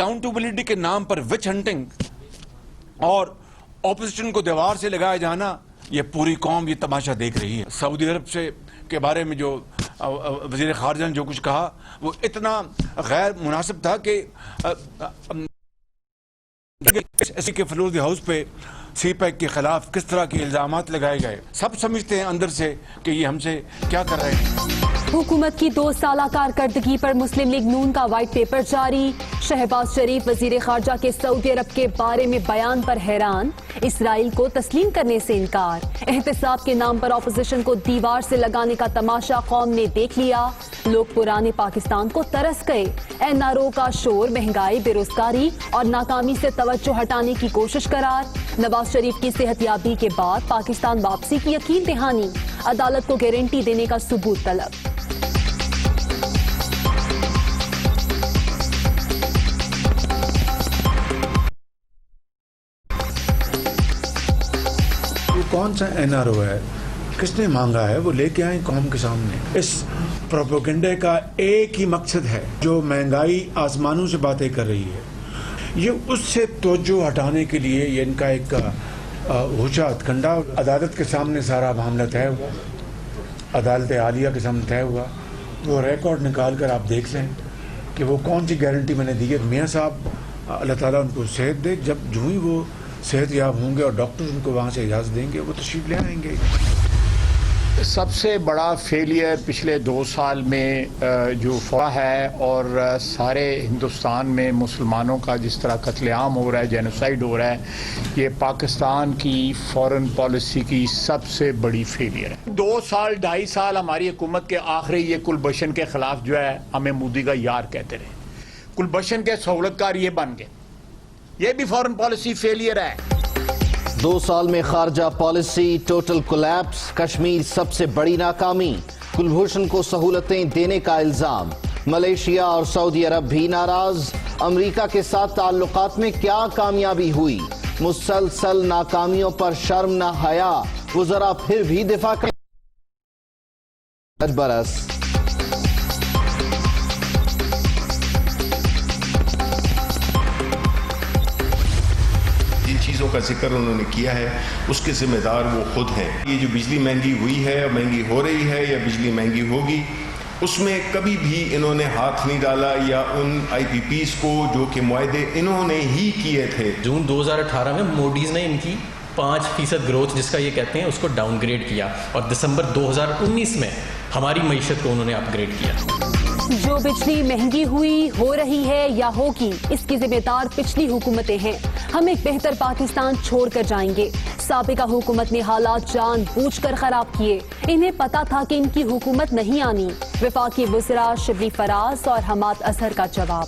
Accountability کے نام پر وچ hunting اور اپوزیشن کو دیوار سے لگایا جانا، یہ پوری قوم یہ تماشا دیکھ رہی ہے. سعودی عرب سے کے بارے میں جو وزیر خارجہ نے جو کچھ کہا وہ اتنا غیر مناسب تھا کہ کے فلور ہاؤس پہ سی پیک کے خلاف کس طرح کے الزامات لگائے گئے. سب سمجھتے ہیں اندر سے کہ یہ ہم سے کیا کر رہے ہیں. حکومت کی 2 سالہ کارکردگی پر مسلم لیگ نون کا وائٹ پیپر جاری. شہباز شریف وزیر خارجہ کے سعودی عرب کے بارے میں بیان پر حیران. اسرائیل کو تسلیم کرنے سے انکار. احتساب کے نام پر اپوزیشن کو دیوار سے لگانے کا تماشا قوم نے دیکھ لیا. لوگ پرانے پاکستان کو ترس گئے. این آر او کا شور مہنگائی، بے روزگاری اور ناکامی سے توجہ ہٹانے کی کوشش قرار. نواز شریف کی صحت یابی کے بعد پاکستان واپسی کی یقین دہانی. عدالت کو گارنٹی دینے کا ثبوت طلب. کون سا این آر او ہے، کس نے مانگا ہے، وہ لے کے آئیں قوم کے سامنے. اس پروپیگنڈے کا ایک ہی مقصد ہے، جو مہنگائی آسمانوں سے باتیں کر رہی ہے، یہ اس سے توجہ ہٹانے کے لیے یہ ان کا ایک ہوچا ہتھکنڈا. عدالت کے سامنے سارا معاملہ طے ہوا، عدالت عالیہ کے سامنے طے ہوا. وہ ریکارڈ نکال کر آپ دیکھ لیں کہ وہ کون سی گارنٹی میں نے دی ہے. میاں صاحب اللہ تعالیٰ ان کو صحت دے، جب جو ہی وہ صحت یاب ہوں گے اور ڈاکٹر ان کو وہاں سے اجازت دیں گے وہ تشریف لے آئیں گے. سب سے بڑا فیلئر پچھلے 2 سال میں جو ہوا ہے اور سارے ہندوستان میں مسلمانوں کا جس طرح قتل عام ہو رہا ہے، جینوسائیڈ ہو رہا ہے، یہ پاکستان کی فورن پالیسی کی سب سے بڑی فیلئر ہے. 2 سال 2.5 سال ہماری حکومت کے آخری یہ کلبھشن کے خلاف جو ہے ہمیں مودی کا یار کہتے رہے. کلبھشن کے سہولت کار یہ بن گئے. یہ بھی فورن پالیسی فیلئر ہے. 2 سال میں خارجہ پالیسی ٹوٹل کولیپس. کشمیر سب سے بڑی ناکامی. کلبھوشن کو سہولتیں دینے کا الزام. ملیشیا اور سعودی عرب بھی ناراض. امریکہ کے ساتھ تعلقات میں کیا کامیابی ہوئی؟ مسلسل ناکامیوں پر شرم نہ حیا. وزراء پھر بھی دفاع کریں. برس چیزوں کا ذکر انہوں نے کیا ہے، اس کے ذمہ دار وہ خود ہیں. یہ جو بجلی مہنگی ہوئی ہے، مہنگی ہو رہی ہے یا بجلی مہنگی ہوگی، اس میں کبھی بھی انہوں نے ہاتھ نہیں ڈالا یا ان آئی پی پیز کو جو کہ معاہدے انہوں نے ہی کیے تھے. جون 2018 میں موڈیز نے ان کی 5% گروتھ جس کا یہ کہتے ہیں اس کو ڈاؤن گریڈ کیا، اور دسمبر 2019 میں ہماری معیشت کو انہوں نے اپ گریڈ کیا. جو بجلی مہنگی ہوئی، ہو رہی ہے یا ہوگی، اس کی ذمہ دار پچھلی حکومتیں ہیں. ہم ایک بہتر پاکستان چھوڑ کر جائیں گے. سابقہ حکومت نے حالات جان بوجھ کر خراب کیے. انہیں پتا تھا کہ ان کی حکومت نہیں آنی. وفاقی وزراء شبلی فراز اور حماد اظہر کا جواب.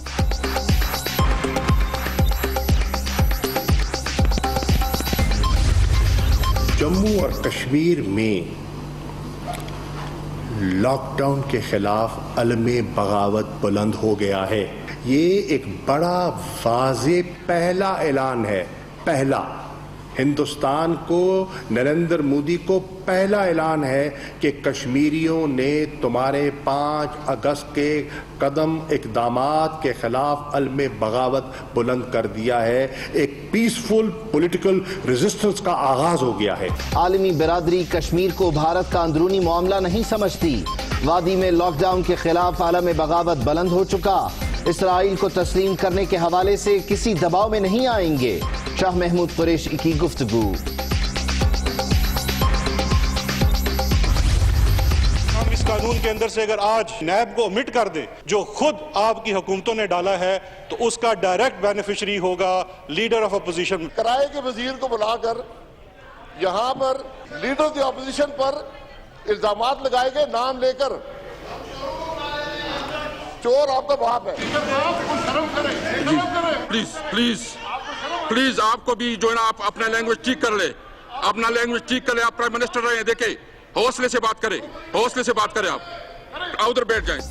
جموں اور کشمیر میں لاک ڈاؤن کے خلاف علم بغاوت بلند ہو گیا ہے. یہ ایک بڑا واضح پہلا اعلان ہے. پہلا ہندوستان کو، نریندر مودی کو پہلا اعلان ہے کہ کشمیریوں نے تمہارے 5 اگست کے قدم اقدامات کے خلاف علم بغاوت بلند کر دیا ہے. ایک پیسفل پولیٹیکل ریزسٹنس کا آغاز ہو گیا ہے. عالمی برادری کشمیر کو بھارت کا اندرونی معاملہ نہیں سمجھتی. وادی میں لاک ڈاؤن کے خلاف علم بغاوت بلند ہو چکا. اسرائیل کو تسلیم کرنے کے حوالے سے کسی دباؤ میں نہیں آئیں گے. شاہ محمود قریشی کی گفتگو. ہم اس قانون کے اندر سے اگر آج نیب کو امٹ کر دیں جو خود آپ کی حکومتوں نے ڈالا ہے تو اس کا ڈائریکٹ بینیفیشری ہوگا لیڈر آف اپوزیشن. کرائے کے وزیر کو بلا کر یہاں پر لیڈر آف دی اپوزیشن پر الزامات لگائے گئے نام لے کر. چور آپ کا باپ ہے. پلیز آپ کو بھی جو ہے نا آپ اپنا لینگویج ٹھیک کر لے. اپنا لینگویج ٹھیک کر لے. آپ پرائم منسٹر رہے ہیں، دیکھیں حوصلے سے بات کریں، حوصلے سے بات کریں. آپ ادھر بیٹھ جائیں.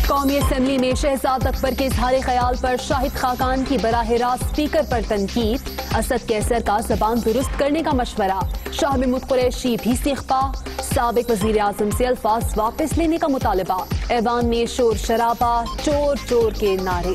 قومی اسمبلی میں شہزاد اکبر کے اظہار خیال پر شاہد خاقان کی براہ راست اسپیکر پر تنقید. اسد کیسر کا زبان درست کرنے کا مشورہ. شاہ محمود قریشی بھی استعفا. سابق وزیر اعظم سے الفاظ واپس لینے کا مطالبہ. ایوان میں شور شرابہ، چور چور کے نعرے.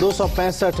265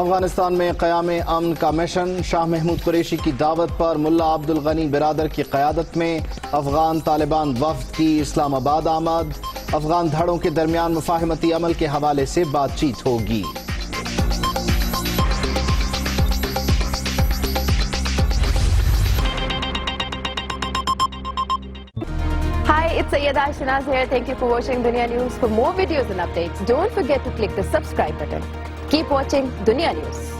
افغانستان میں قیام امن کا مشن، شاہ محمود قریشی کی دعوت پر ملا عبد الغنی برادر کی قیادت میں افغان طالبان وفد کی اسلام آباد آمد، افغان دھڑوں کے درمیان مفاہمتی عمل کے حوالے سے بات چیت ہوگی۔ Hi, it's Sayyeda Shinaz here. Thank you for watching Dunia News. For more videos and updates, don't forget to click the subscribe button. Keep watching Dunia News.